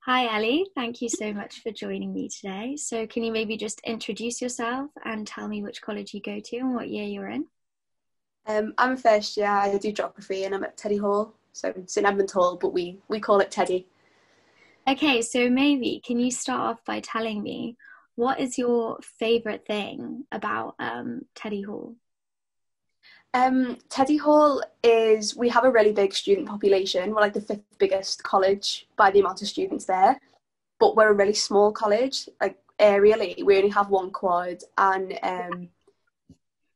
Hi Ellie, thank you so much for joining me today. So can you maybe just introduce yourself and tell me which college you go to and what year you're in? I'm a first year. I do geography and I'm at Teddy Hall, so St Edmund Hall, but we call it Teddy. Okay, so maybe can you start off by telling me what is your favorite thing about Teddy Hall? Teddy Hall is we have a really big student population. We're like the fifth biggest college by the amount of students there, but we're a really small college. Like areally, we only have one quad, and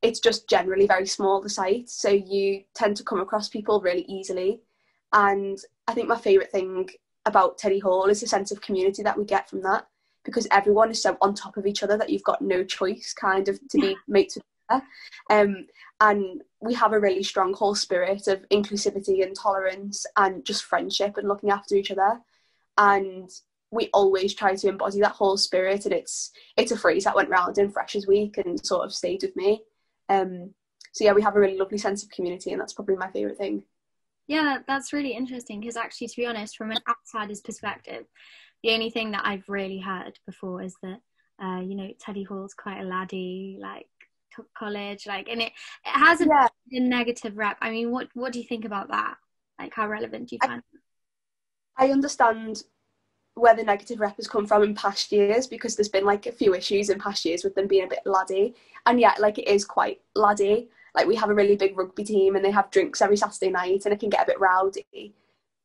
it's just generally very small, the site, so you tend to come across people really easily. And I think my favourite thing about Teddy Hall is the sense of community that we get from that, because everyone is so on top of each other that you've got no choice kind of to be mates with each other. And we have a really strong whole spirit of inclusivity and tolerance and just friendship and looking after each other. And we always try to embody that whole spirit, and it's a phrase that went round in Freshers Week and sort of stayed with me. um, so yeah, we have a really lovely sense of community, and that's probably my favourite thing. Yeah, that's really interesting because actually, to be honest, from an outsider's perspective, the only thing that I've really heard before is that, Teddy Hall's quite a laddie, like college, like, and it has Yeah, a negative rep. I mean, what do you think about that? Like, how relevant do you I, find it? I understand where the negative rep has come from in past years, because there's been like a few issues in past years with them being a bit laddie, and yet like it is quite laddie. Like we have a really big rugby team and they have drinks every Saturday night and it can get a bit rowdy,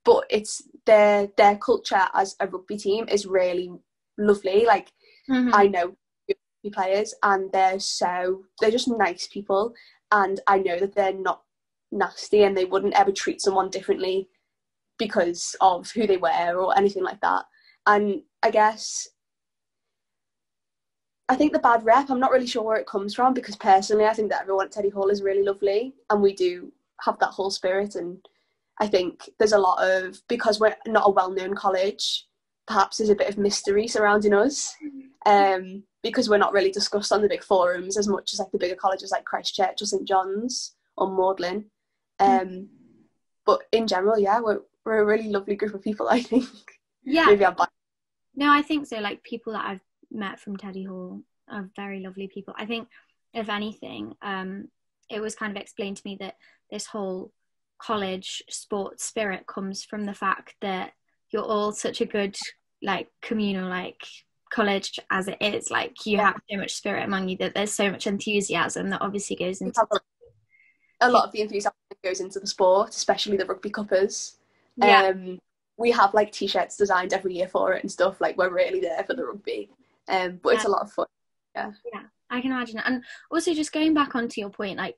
but it's their culture as a rugby team is really lovely. Like Hmm. I know rugby players and they're just nice people, and I know that they're not nasty and they wouldn't ever treat someone differently because of who they were or anything like that. And I think the bad rep, I'm not really sure where it comes from, because personally I think that everyone at Teddy Hall is really lovely and we do have that whole spirit. And I think there's a lot of, because we're not a well-known college, perhaps there's a bit of mystery surrounding us, because we're not really discussed on the big forums as much as like the bigger colleges like Christchurch or St John's or Magdalen. Um, but in general, yeah, we're a really lovely group of people, I think. Yeah, Maybe I'm biased. no, I think so. Like people that I've met from Teddy Hall are very lovely people. I think, if anything, it was kind of explained to me that this whole college sports spirit comes from the fact that you're all such a good, like, communal, like, college as it is. Like, you Yeah, have so much spirit among you that there's so much enthusiasm that obviously goes we into. have a lot of the enthusiasm that goes into the sport, especially the rugby cuppers. Yeah, Um, we have like t-shirts designed every year for it and stuff. Like we're really there for the rugby. But yeah, it's a lot of fun. Yeah. yeah. I can imagine. And also, just going back onto your point, like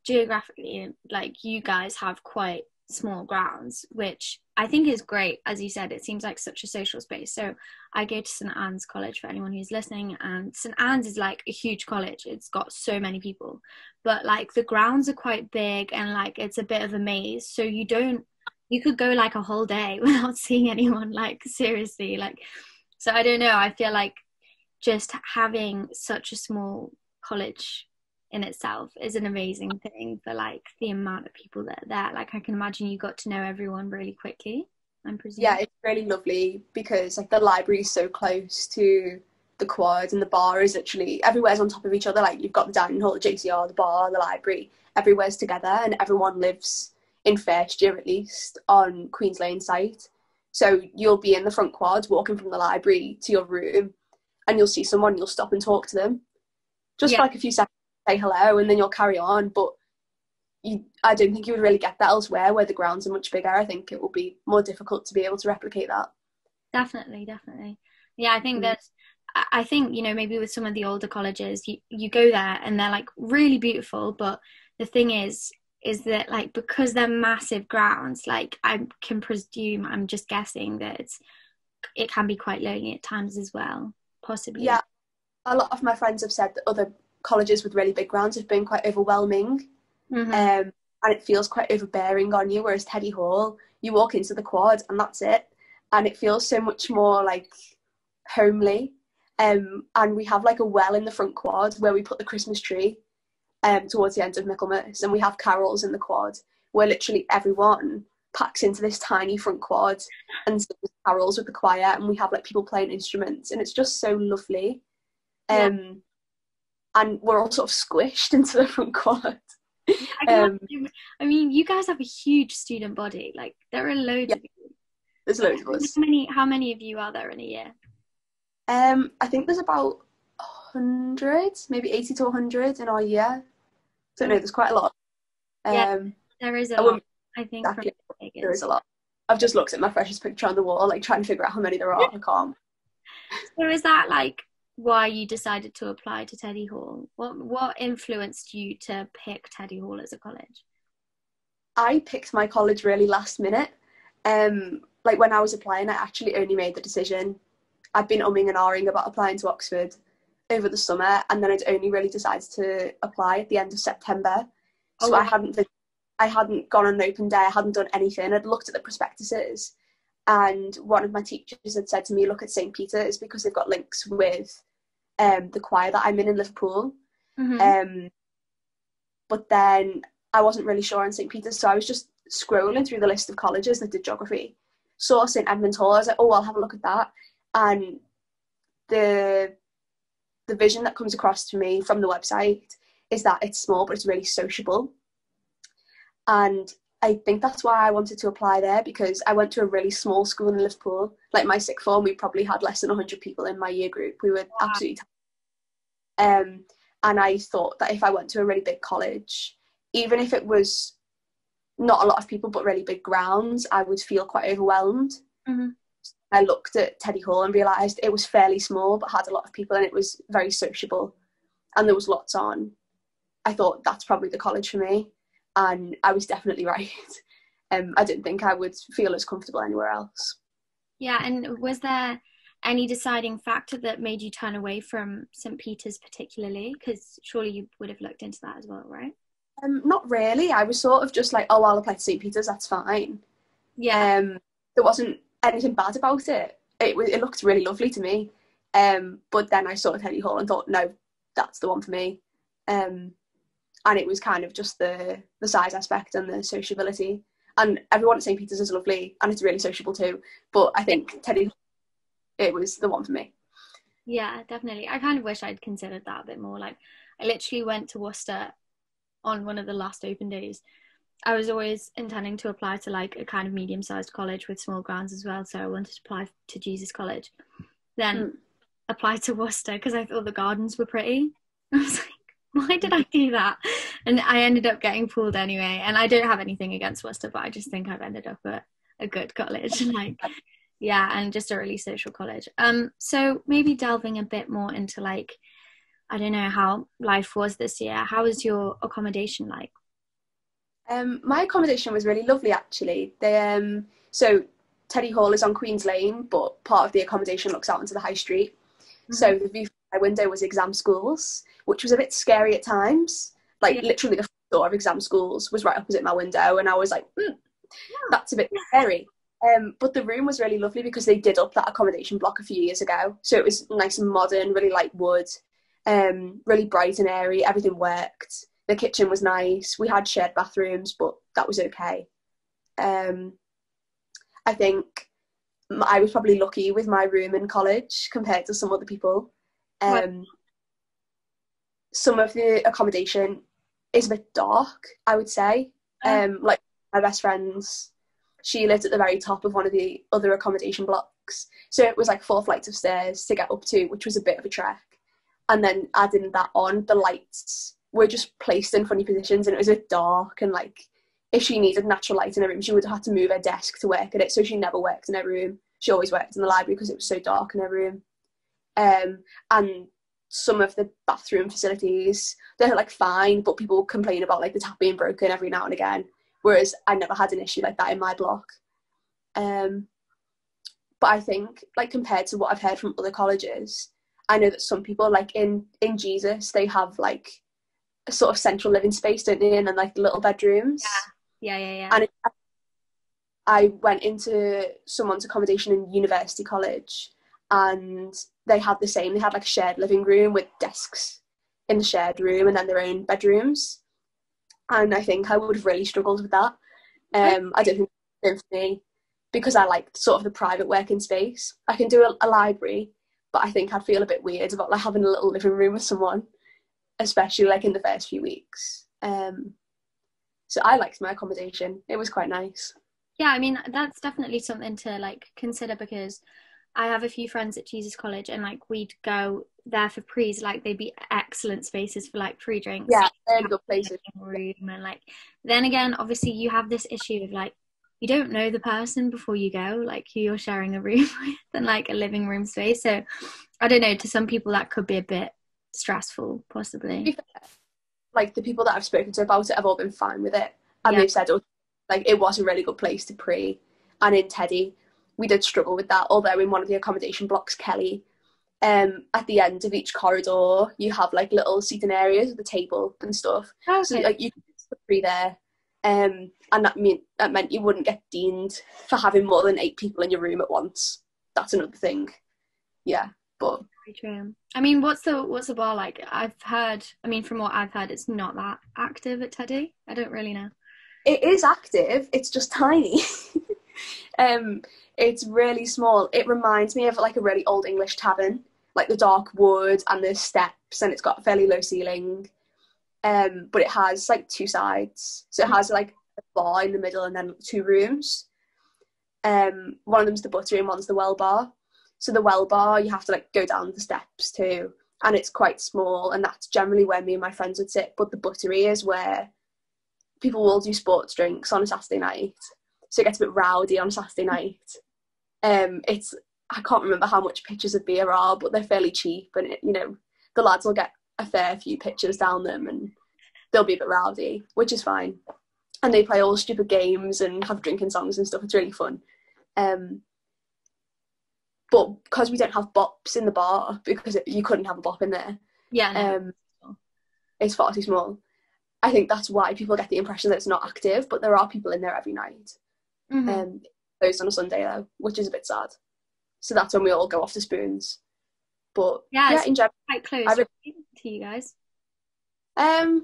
geographically, like you guys have quite small grounds, which I think is great. As you said, it seems like such a social space. So I go to St Anne's College for anyone who's listening, and St Anne's is like a huge college. It's got so many people, but like the grounds are quite big and like it's a bit of a maze. So you could go like a whole day without seeing anyone, like seriously. Like, so I don't know. I feel like just having such a small college in itself is an amazing thing for like the amount of people that are there. Like I can imagine you got to know everyone really quickly, I'm Yeah, presuming. it's really lovely because like the library is so close to the quad, and the bar is literally everywhere's on top of each other. Like you've got the dining hall, the JCR, the bar, the library, everywhere's together, and everyone lives in first year at least on Queen's Lane site. So you'll be in the front quad walking from the library to your room, and you'll see someone, you'll stop and talk to them just Yeah, for like a few seconds, say hello, and then you'll carry on. But I don't think you would really get that elsewhere where the grounds are much bigger. I think it will be more difficult to be able to replicate that. definitely, definitely. Yeah, I think Mm. that I think, maybe with some of the older colleges, you go there and they're like really beautiful, but the thing is that like because they're massive grounds, like I can presume, I'm just guessing that it can be quite lonely at times as well, possibly. Yeah, a lot of my friends have said that other colleges with really big grounds have been quite overwhelming, Hmm. and it feels quite overbearing on you. Whereas Teddy Hall, you walk into the quad and that's it, and it feels so much more like homely. And we have like a well in the front quad where we put the Christmas tree towards the end of Michaelmas, and we have carols in the quad where literally everyone packs into this tiny front quad and sings carols with the choir, and we have like people playing instruments, and it's just so lovely. And we're all sort of squished into the front quad. I mean, you guys have a huge student body. Like, there are loads of you. There's loads of us. How many of you are there in a year? I think there's about 100, maybe 80 to 100 in our year. Don't know, there's quite a lot. There is a lot. I think exactly, there is a lot. I've just looked at my freshers picture on the wall, like trying to figure out how many there are. I can't. So is that like why you decided to apply to Teddy Hall? What influenced you to pick Teddy Hall as a college? I picked my college really last minute. Like when I was applying, I actually only made the decision. I'd been umming and ahhing about applying to Oxford over the summer, and then I'd only really decided to apply at the end of September. So I hadn't gone on an open day, I hadn't done anything. I'd looked at the prospectuses, and one of my teachers had said to me, look at St Peter's because they've got links with the choir that I'm in Liverpool. But then I wasn't really sure on St Peter's, so I was just scrolling through the list of colleges that did geography. Saw St Edmund Hall, I was like, oh, I'll have a look at that. And the vision that comes across to me from the website is that it's small, but it's really sociable. And I think that's why I wanted to apply there, because I went to a really small school in Liverpool. Like my sixth form, we probably had less than 100 people in my year group. We were absolutely tiny. And I thought that if I went to a really big college, even if it was not a lot of people but really big grounds, I would feel quite overwhelmed. I looked at Teddy Hall and realised it was fairly small but had a lot of people, and it was very sociable and there was lots on. I thought that's probably the college for me, and I was definitely right. I didn't think I would feel as comfortable anywhere else. Yeah, and was there any deciding factor that made you turn away from St Peter's particularly? Because surely you would have looked into that as well, right? Not really. I was sort of just like, oh, I'll apply to St Peter's, that's fine. Yeah. There wasn't anything bad about it. It looked really lovely to me. But then I saw Teddy Hall and thought, no, that's the one for me. And it was kind of just the size aspect and the sociability. And everyone at St Peter's is lovely, and it's really sociable too. But I think Teddy, it was the one for me. Yeah, definitely. I kind of wish I'd considered that a bit more. Like, I literally went to Worcester on one of the last open days. I was always intending to apply to like a kind of medium-sized college with small grounds as well, so I wanted to apply to Jesus College. Then applied to Worcester because I thought the gardens were pretty. I was like, why did I do that? And I ended up getting pulled anyway. And I don't have anything against Worcester, but I just think I've ended up at a good college. Like, yeah, and just a really social college. So maybe delving a bit more into like, I don't know how life was this year. How was your accommodation like? My accommodation was really lovely, actually. So Teddy Hall is on Queen's Lane, but part of the accommodation looks out onto the high street. So the view from my window was exam schools, which was a bit scary at times. Like literally the front door of exam schools was right opposite my window, and I was like, that's a bit scary. But the room was really lovely because they did up that accommodation block a few years ago. So it was nice and modern, really light wood, really bright and airy. Everything worked. The kitchen was nice. We had shared bathrooms, but that was okay. I think I was probably lucky with my room in college compared to some other people. Some of the accommodation is a bit dark, I would say. Like my best friend's, she lived at the very top of one of the other accommodation blocks. So it was like 4 flights of stairs to get up to, which was a bit of a trek. And then adding that on, the lights were just placed in funny positions, and it was a bit dark, and like if she needed natural light in her room, she would have had to move her desk to work at it. So she never worked in her room. She always worked in the library because it was so dark in her room. And some of the bathroom facilities, they're like fine, but people complain about like the tap being broken every now and again, whereas I never had an issue like that in my block. But I think like compared to what I've heard from other colleges, I know that some people like in Jesus, they have like a sort of central living space, don't they, and then like little bedrooms. Yeah. And I went into someone's accommodation in University College, and they had the same. They had like a shared living room with desks in the shared room, and then their own bedrooms. And I think I would have really struggled with that. I don't think it's for me, because I like sort of the private working space. I can do a library, but I think I'd feel a bit weird about like having a little living room with someone, especially like in the first few weeks. So I liked my accommodation. It was quite nice. Yeah, I mean, that's definitely something to like consider, because I have a few friends at Jesus College, and like we'd go there for prees, like they'd be excellent spaces for like free drinks. Yeah, really good places. Room, and like then again, obviously you have this issue of like you don't know the person before you go, like who you're sharing a room with and like a living room space. So I don't know, to some people that could be a bit stressful, possibly. Like the people that I've spoken to about it have all been fine with it, and Yeah. they've said, oh, like it was a really good place to pre. And in Teddy, we did struggle with that, although in one of the accommodation blocks, Kelly, at the end of each corridor you have like little seating areas with a table and stuff. Okay. So like you could pre there, and that meant you wouldn't get deemed for having more than 8 people in your room at once. That's another thing. Yeah, but Very true. I mean, what's the bar like? I've heard, I mean, from what I've heard, it's not that active at Teddy. I don't really know. it is active, it's just tiny. It's really small. It reminds me of like a really old English tavern, like the dark wood and the steps, and it's got a fairly low ceiling. But it has like 2 sides, so it has like a bar in the middle and then 2 rooms. One of them's the buttery and one's the well bar. So the well bar, you have to like go down the steps too, and it's quite small, and that's generally where me and my friends would sit. But the buttery is where people will do sports drinks on a Saturday night, so it gets a bit rowdy on a Saturday night. It's, I can't remember how much pitchers of beer are, but they're fairly cheap, and it, you know, the lads will get a fair few pitchers down them, and they'll be a bit rowdy, which is fine. And they play all stupid games and have drinking songs and stuff. It's really fun. But because we don't have bops in the bar, because you couldn't have a bop in there, Yeah, no. it's far too small. I think that's why people get the impression that it's not active, but there are people in there every night. Mm-hmm. Closed on a Sunday though, which is a bit sad. So that's when we all go off to spoons. But Yeah, in general, quite close to you guys. I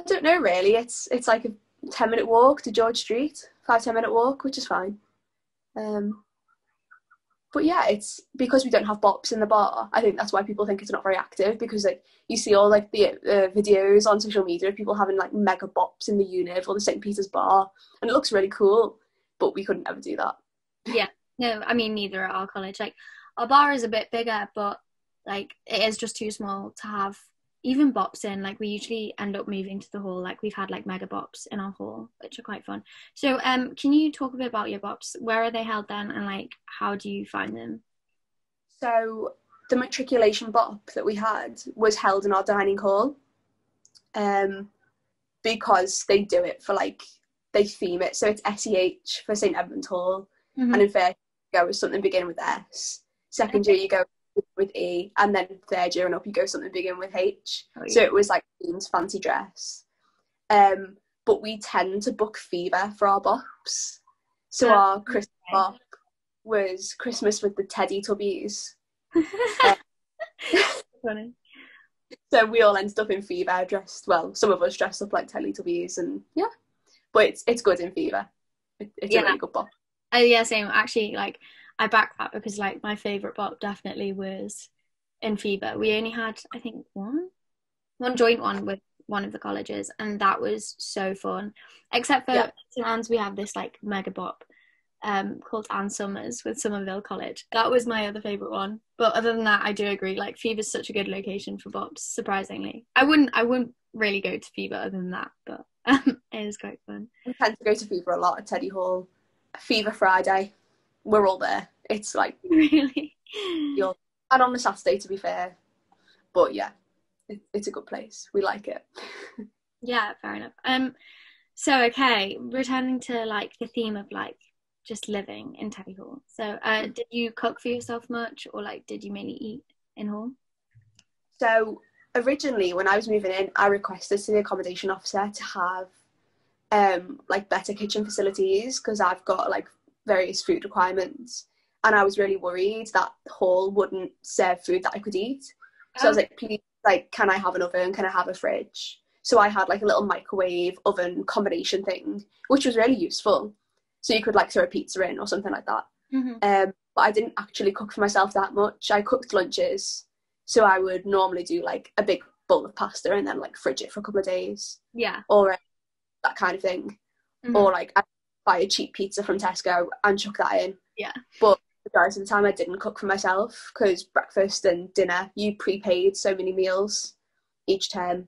don't know really. It's like a 10-minute walk to George Street, 5-10-minute walk, which is fine. But yeah, it's because we don't have bops in the bar. I think that's why people think it's not very active, because like you see all like the videos on social media of people having like mega bops in the Univ or the St Peter's bar, and it looks really cool. But we couldn't ever do that. Yeah, no, I mean neither at our college. Like our bar is a bit bigger, but like it is just too small to have even bops in. Like we usually end up moving to the hall. Like we've had like mega bops in our hall, which are quite fun. So can you talk a bit about your bops? Where are they held then, and like how do you find them? So the matriculation bop that we had was held in our dining hall, because they do it for like, they theme it. So it's SEH for St Edmund Hall, Mm-hmm. and in first you go with something beginning with S. Second year you go with E, and then third year and up you go something beginning with H. Oh, yeah. So it was like themed fancy dress. But we tend to book Fever for our bops. So our Christmas bop was Christmas with the Teddy Tubbies. Funny. So we all ended up in Fever dressed, well, some of us dressed up like Teletubbies, and yeah. But it's good in Fever. It's a really good bop. Oh yeah, same. Actually, like I back that, because like my favourite bop definitely was in Fever. We only had, I think, one joint one with one of the colleges, and that was so fun. Except for St Anne's, we have this like mega bop called Anne Summers with Somerville College. That was my other favourite one. But other than that, I do agree, like Fever's such a good location for bops, surprisingly. I wouldn't really go to Fever other than that, but it is quite fun. We tend to go to Fever a lot at Teddy Hall. Fever Friday, we're all there. It's like Really? And on the Saturday, to be fair. But yeah, it's a good place. We like it. Yeah, fair enough. So okay, returning to like the theme of like just living in Teddy Hall. So did you cook for yourself much, or like did you mainly eat in hall? So originally when I was moving in, I requested to the accommodation officer to have like better kitchen facilities, because I've got like various food requirements, and I was really worried that the hall wouldn't serve food that I could eat. So I was like, please, like, can I have an oven? Can I have a fridge? So I had like a little microwave oven combination thing, which was really useful. So you could like throw a pizza in or something like that. Mm-hmm. But I didn't actually cook for myself that much. I cooked lunches. So I would normally do like a big bowl of pasta and then like fridge it for a couple of days. Yeah. Or that kind of thing. Mm-hmm. Or like I'd buy a cheap pizza from Tesco and chuck that in. Yeah. But the majority of the time I didn't cook for myself because breakfast and dinner, you prepaid so many meals each term.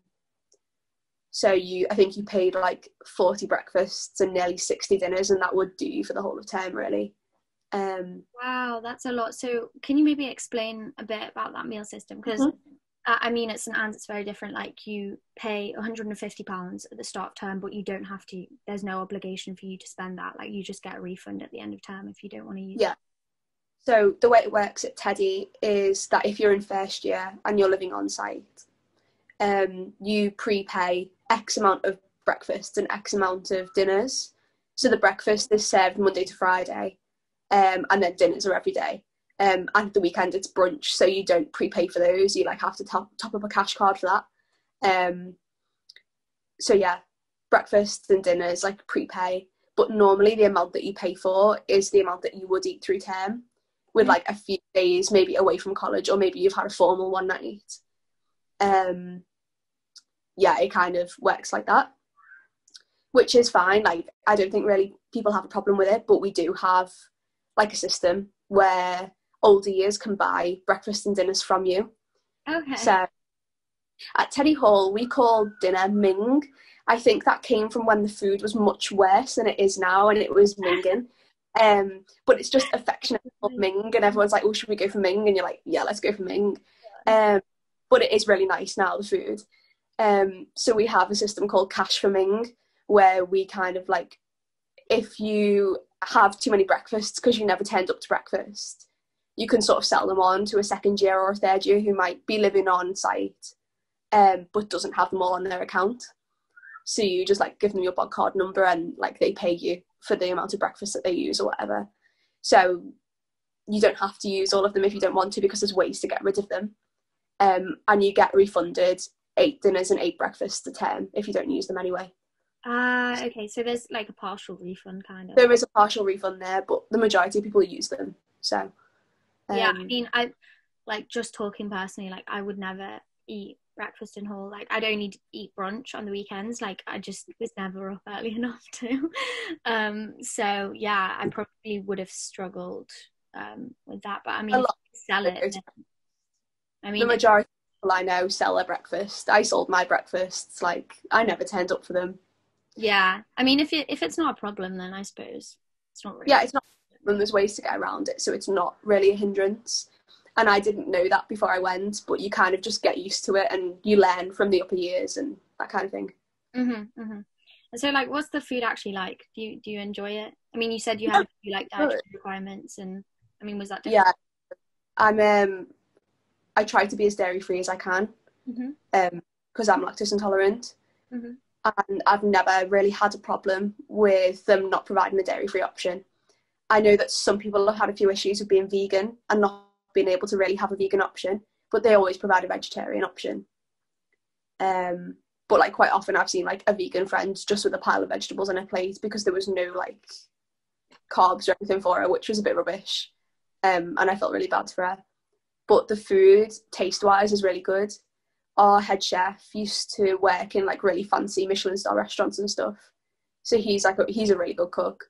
So I think you paid like 40 breakfasts and nearly 60 dinners, and that would do you for the whole of term, really. Wow, that's a lot. So can you maybe explain a bit about that meal system? Because I mean, at St Anne's it's very different. Like you pay £150 at the start of term, but you don't have to. There's no obligation for you to spend that. Like you just get a refund at the end of term if you don't want to use it. So the way it works at Teddy is that if you're in first year and you're living on site, you prepay X amount of breakfasts and X amount of dinners. So the breakfast is served Monday to Friday, and then dinners are every day. And at the weekend it's brunch, so you don't prepay for those. You like have to top up a cash card for that. So yeah, breakfast and dinners like prepay, but normally the amount that you pay for is the amount that you would eat through term, with like a few days maybe away from college, or maybe you've had a formal one night. Yeah, it kind of works like that, which is fine. Like I don't think really people have a problem with it, but we do have like a system where older years can buy breakfast and dinners from you. Okay. So at Teddy Hall we call dinner Ming. I think that came from when the food was much worse than it is now, and it was minging. But it's just affectionately called Ming, and everyone's like, oh, should we go for Ming? And you're like, yeah, let's go for Ming. But it is really nice now, the food. So we have a system called Cash for Ming, where we kind of like, if you have too many breakfasts because you never turned up to breakfast, you can sort of sell them on to a second year or a third year who might be living on site, but doesn't have them all on their account. So you just like give them your bog card number, and like they pay you for the amount of breakfast that they use or whatever. So you don't have to use all of them if you don't want to, because there's ways to get rid of them. And you get refunded 8 dinners and 8 breakfasts a term if you don't use them anyway. Okay, so there's like a partial refund kind of. There is a partial refund there, but the majority of people use them. So yeah, I mean, I like, just talking personally, like I would never eat breakfast in hall. Like I'd only eat brunch on the weekends. Like I just was never up early enough to. So yeah, I probably would have struggled with that. But I mean, if you sell it, then, I mean, the majority of people I know sell their breakfast. I sold my breakfasts. Like I never turned up for them. Yeah, I mean, if it's not a problem, then I suppose it's not really. Yeah, it's not a problem. There's ways to get around it, so it's not really a hindrance. And I didn't know that before I went, but you kind of just get used to it, and you learn from the upper years and that kind of thing. And so, like, what's the food actually like? Do you enjoy it? I mean, you said you had a few like dietary requirements, and I mean, was that different? Yeah, I try to be as dairy free as I can, because I'm lactose intolerant. And I've never really had a problem with them not providing a dairy free option. I know that some people have had a few issues with being vegan and not being able to really have a vegan option, but they always provide a vegetarian option. But like quite often I've seen like a vegan friend just with a pile of vegetables on her plate because there was no like carbs or anything for her, which was a bit rubbish. And I felt really bad for her. But the food, taste wise, is really good. Our head chef used to work in like really fancy Michelin star restaurants and stuff, so he's a really good cook,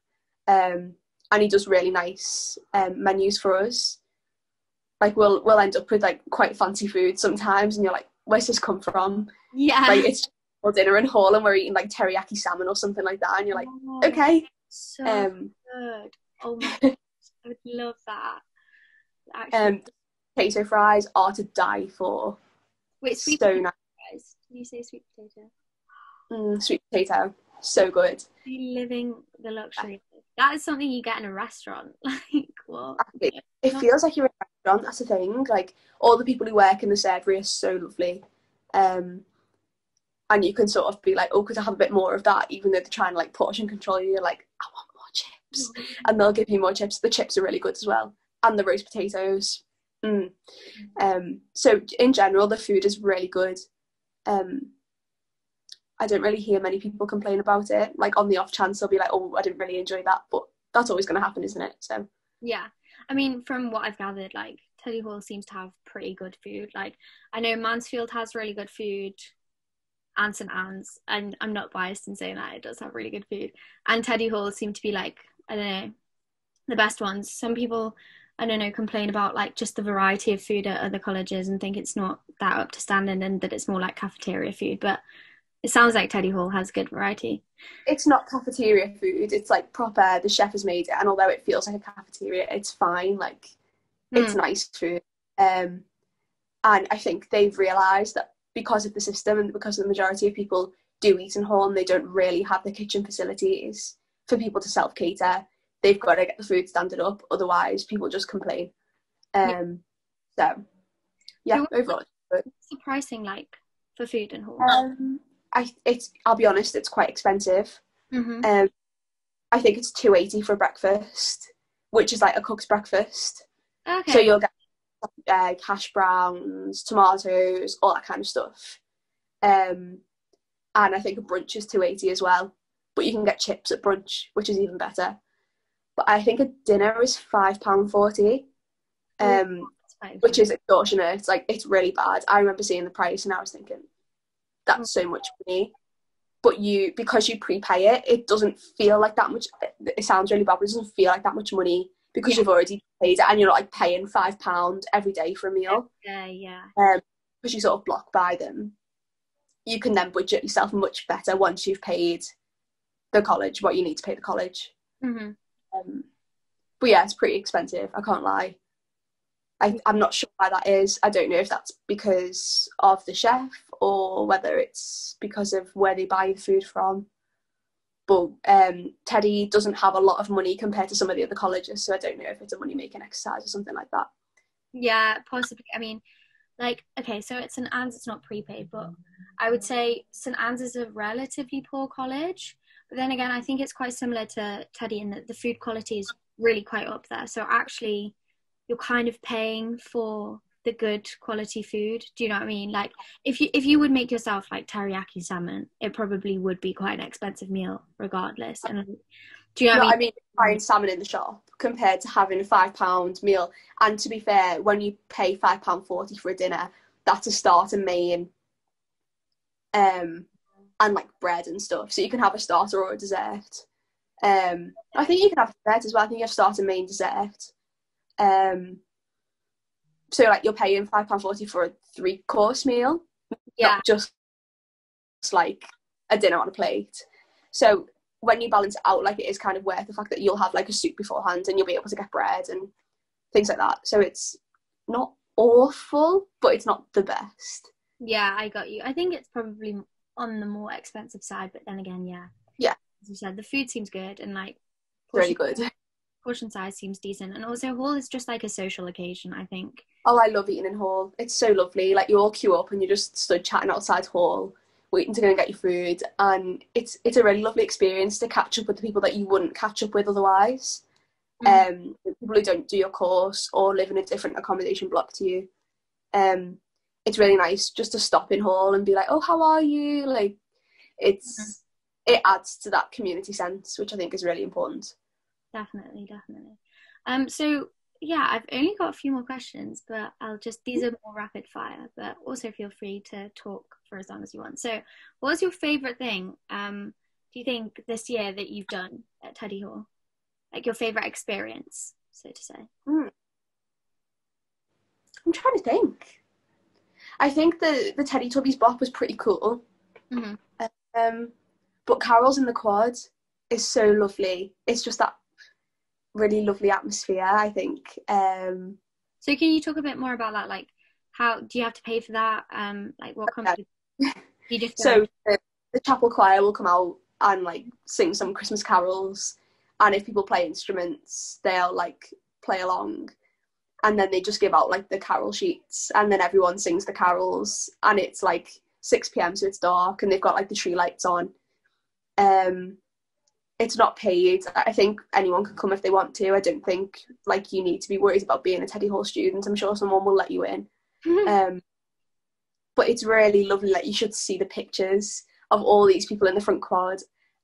and he does really nice menus for us. Like we'll end up with like quite fancy food sometimes, and you're like, where's this come from? Yeah, like it's dinner in hall and we're eating like teriyaki salmon or something like that, and you're like, okay, so good. Oh my God, I would love that. Actually, potato fries are to die for. Wait, sweet so potato nice. fries? Did you say sweet potato? Sweet potato, so good. Living the luxury. That is something you get in a restaurant. Like what? It feels like you're in a restaurant. That's the thing. Like all the people who work in the servery are so lovely, and you can sort of be like, oh, could I have a bit more of that? Even though they're trying to like portion control you, you're like, I want more chips, and they'll give you more chips. The chips are really good as well, and the roast potatoes. So in general, the food is really good. I don't really hear many people complain about it. Like on the off chance, they'll be like, oh, I didn't really enjoy that, but that's always going to happen, isn't it? So Yeah, I mean, from what I've gathered, like Teddy Hall seems to have pretty good food. Like I know Mansfield has really good food, and St Anne's, and I'm not biased in saying that, it does have really good food. And Teddy Hall seem to be like, I don't know, the best ones. Some people, I don't know, complain about like just the variety of food at other colleges and think it's not that up to standard and that it's more like cafeteria food. But it sounds like Teddy Hall has good variety. it's not cafeteria food. It's like proper. The chef has made it, and although it feels like a cafeteria, it's fine. Like it's nice food. And I think they've realised that because of the system and because the majority of people do eat in hall and they don't really have the kitchen facilities for people to self-cater, they've got to get the food standard up, otherwise people just complain. So yeah, overall it's good. What's the pricing like for food in hall? I'll be honest, it's quite expensive. I think it's £2.80 for breakfast, which is like a cook's breakfast. Okay. So you'll get hash browns, tomatoes, all that kind of stuff. And I think a brunch is £2.80 as well. But you can get chips at brunch, which is even better. But I think a dinner is £5.40, which is extortionate. It's like, it's really bad. I remember seeing the price and I was thinking, that's so much money. But because you prepay it, it doesn't feel like that much. It sounds really bad, but it doesn't feel like that much money because you've already paid it and you're not like paying £5 every day for a meal. Yeah. Because you sort of block by them. You can then budget yourself much better once you've paid the college what you need to pay the college. But yeah, it's pretty expensive, I can't lie. I'm not sure why that is. I don't know if that's because of the chef or whether it's because of where they buy the food from. But Teddy doesn't have a lot of money compared to some of the other colleges, so I don't know if it's a money-making exercise or something like that. Yeah, possibly. I mean, like, okay, so at St Anne's it's not prepaid, but I would say St Anne's is a relatively poor college. But then again, I think it's quite similar to Teddy in that the food quality is really quite up there. So actually, you're kind of paying for the good quality food. Do you know what I mean? Like, if you would make yourself like teriyaki salmon, it probably would be quite an expensive meal regardless. And do you know what I mean? Buying salmon in the shop compared to having a £5 meal. And to be fair, when you pay £5.40 for a dinner, that's a start and main, and like bread and stuff. So you can have a starter or a dessert. I think you can have a dessert as well. I think you have starter, main, dessert. So like you're paying £5.40 for a 3-course meal, not just like a dinner on a plate. So when you balance it out, like it is kind of worth the fact that you'll have like a soup beforehand and you'll be able to get bread and things like that. So it's not awful, but it's not the best. Yeah, I got you. I think it's probably on the more expensive side, but then again, yeah, as you said, the food seems good and like really good. Portion size seems decent, and also hall is just like a social occasion, I think. Oh, I love eating in hall. It's so lovely. Like you all queue up and you just stood chatting outside hall, waiting to go and get your food, and it's a really lovely experience to catch up with the people that you wouldn't catch up with otherwise. People who don't do your course or live in a different accommodation block to you. It's really nice just to stop in hall and be like, oh, how are you? Like it adds to that community sense, which I think is really important. Definitely. So yeah, I've only got a few more questions, but these are more rapid fire, but also feel free to talk for as long as you want. So what was your favourite thing, do you think, this year that you've done at Teddy Hall? Like your favourite experience, so to say? I'm trying to think. I think the Teddy Tubbies bop was pretty cool. But Carol's in the quad is so lovely. It's just that really lovely atmosphere, I think. So can you talk a bit more about that? Like, how do you have to pay for that? Like what comes with you just so the chapel choir will come out and like sing some Christmas carols, and if people play instruments they'll like play along, and then they just give out like the carol sheets and then everyone sings the carols, and it's like 6 p.m. so it's dark and they've got like the tree lights on. It's not paid. I think anyone can come if they want to. I don't think like you need to be worried about being a Teddy Hall student. I'm sure someone will let you in. But it's really lovely. Like you should see the pictures of all these people in the front quad,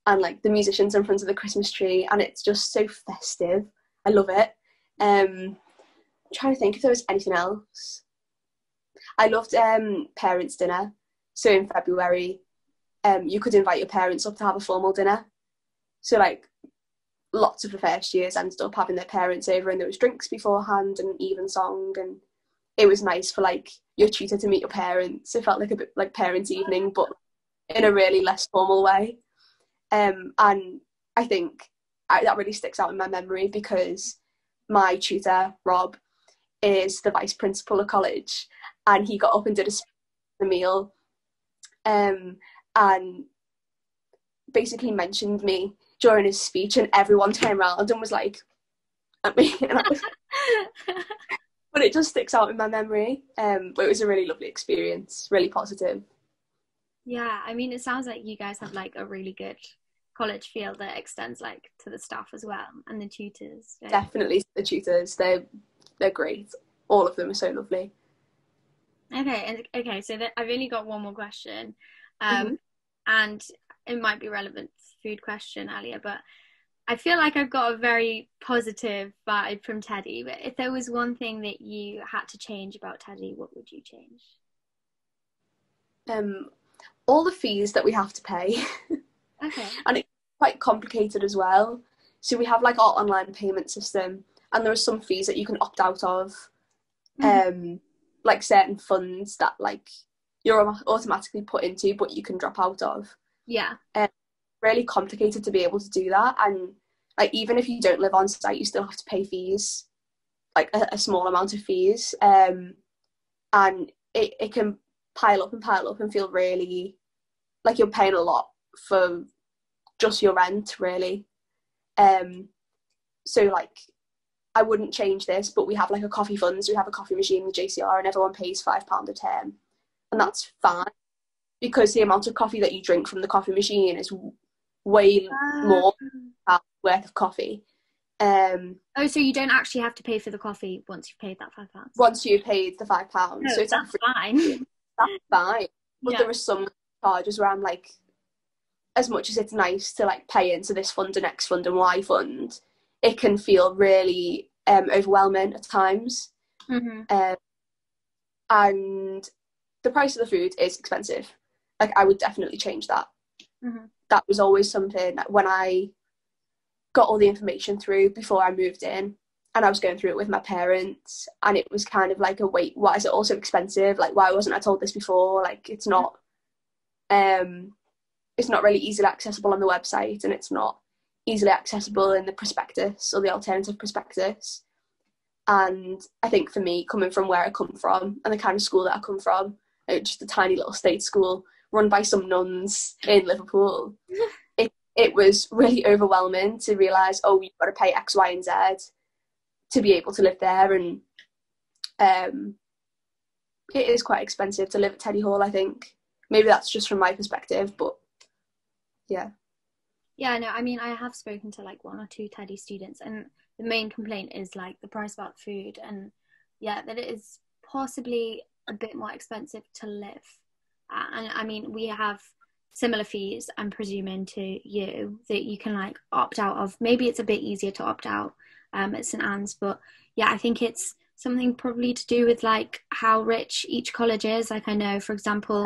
and like the musicians in front of the Christmas tree, and it's just so festive. I love it. I'm trying to think if there was anything else. I loved parents' dinner. So in February, you could invite your parents up to have a formal dinner. So like lots of the first years ended up having their parents over, and there was drinks beforehand and evensong, and it was nice for like your tutor to meet your parents. It felt like a bit like parents' evening, but in a really less formal way. And I think that really sticks out in my memory because my tutor, Rob, is the vice principal of college, and he got up and did a meal, and basically mentioned me during his speech, and everyone turned around and was like at me, and but it just sticks out in my memory. But it was a really lovely experience, really positive. Yeah, I mean, it sounds like you guys have like a really good college feel that extends like to the staff as well and the tutors. So. Definitely the tutors, they're great. All of them are so lovely. Okay, so I've only got one more question, and it might be relevant food question, Alia, but I feel like I've got a very positive vibe from Teddy. But if there was one thing that you had to change about Teddy, what would you change? All the fees that we have to pay. Okay. And it's quite complicated as well. So we have like our online payment system, and there are some fees that you can opt out of. Like certain funds that like you're automatically put into, but you can drop out of. Yeah. Really complicated to be able to do that, and like even if you don't live on site, you still have to pay fees, like a small amount of fees, and it can pile up and feel really like you're paying a lot for just your rent, really. So like I wouldn't change this, but we have like a coffee fund, so we have a coffee machine in the JCR, and everyone pays £5 a term, and that's fine because the amount of coffee that you drink from the coffee machine is way more worth of coffee. So you don't actually have to pay for the coffee once you've paid that £5? Once you've paid the £5, no, so it's that's fine. That's fine. But yeah. There are some charges where I'm like, as much as it's nice to like pay into this fund and X fund and Y fund, it can feel really overwhelming at times. And the price of the food is expensive. Like I would definitely change that. That was always something that when I got all the information through before I moved in, and I was going through it with my parents, and it was kind of like, wait, why is it also expensive? Like, why wasn't I told this before? Like, it's not really easily accessible on the website, and it's not easily accessible in the prospectus or the alternative prospectus. And I think for me, coming from where I come from and the kind of school that I come from, just a tiny little state school run by some nuns in Liverpool, it was really overwhelming to realise, oh, you've got to pay X, Y and Z to be able to live there. And it is quite expensive to live at Teddy Hall, I think. Maybe that's just from my perspective, but yeah. Yeah, no, I mean, I have spoken to like one or two Teddy students, and the main complaint is like the price about food, and yeah, that it is possibly a bit more expensive to live. And I mean, we have similar fees, I'm presuming, to you that you can like opt out of. Maybe it's a bit easier to opt out at St Anne's, but yeah, I think it's something probably to do with like how rich each college is. Like I know, for example,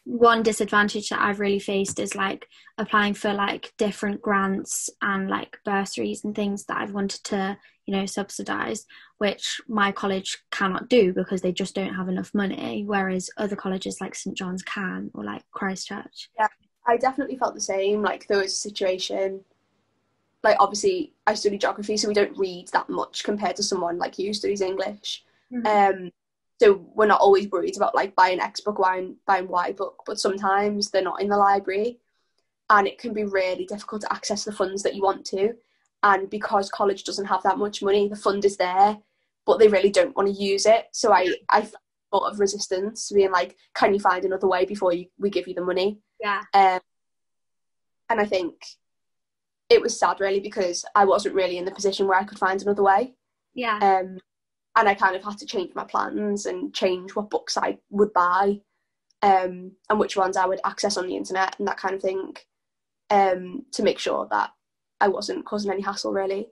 one disadvantage that I've really faced is like applying for like different grants and like bursaries and things that I've wanted to, you know, subsidise, which my college cannot do because they just don't have enough money, whereas other colleges like St John's can, or like Christchurch. Yeah, I definitely felt the same. Like there was a situation, like obviously I study geography, so we don't read that much compared to someone like you who studies English. So we're not always worried about like buying X book, buying Y book, but sometimes they're not in the library, and it can be really difficult to access the funds that you want to. And because college doesn't have that much money, the fund is there, but they really don't want to use it. So I thought of resistance, being like, can you find another way before we give you the money? Yeah. And I think it was sad really because I wasn't really in the position where I could find another way. Yeah. And I kind of had to change my plans and change what books I would buy, and which ones I would access on the internet and that kind of thing. to make sure that I wasn't causing any hassle, really.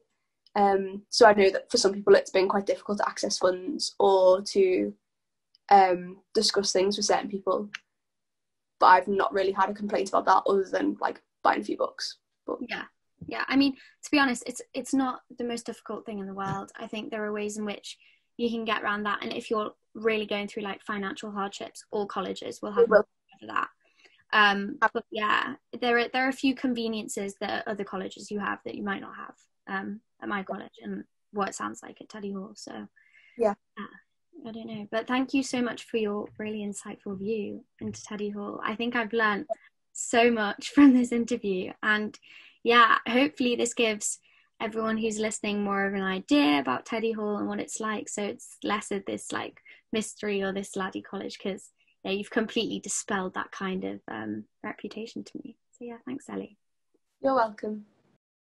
So I know that for some people it's been quite difficult to access funds or to discuss things with certain people, but I've not really had a complaint about that other than like buying a few books. But yeah, I mean, to be honest, it's not the most difficult thing in the world. I think there are ways in which you can get around that, and if you're really going through like financial hardships, all colleges will have more for that. But yeah, there are a few conveniences that other colleges you have that you might not have at my college, and what it sounds like at Teddy Hall. So yeah, I don't know, but thank you so much for your really insightful view into Teddy Hall. I think I've learned so much from this interview, and yeah, hopefully this gives everyone who's listening more of an idea about Teddy Hall and what it's like, so it's less of this like mystery or this laddie college, because yeah, you've completely dispelled that kind of reputation to me. So yeah, thanks, Ellie. You're welcome.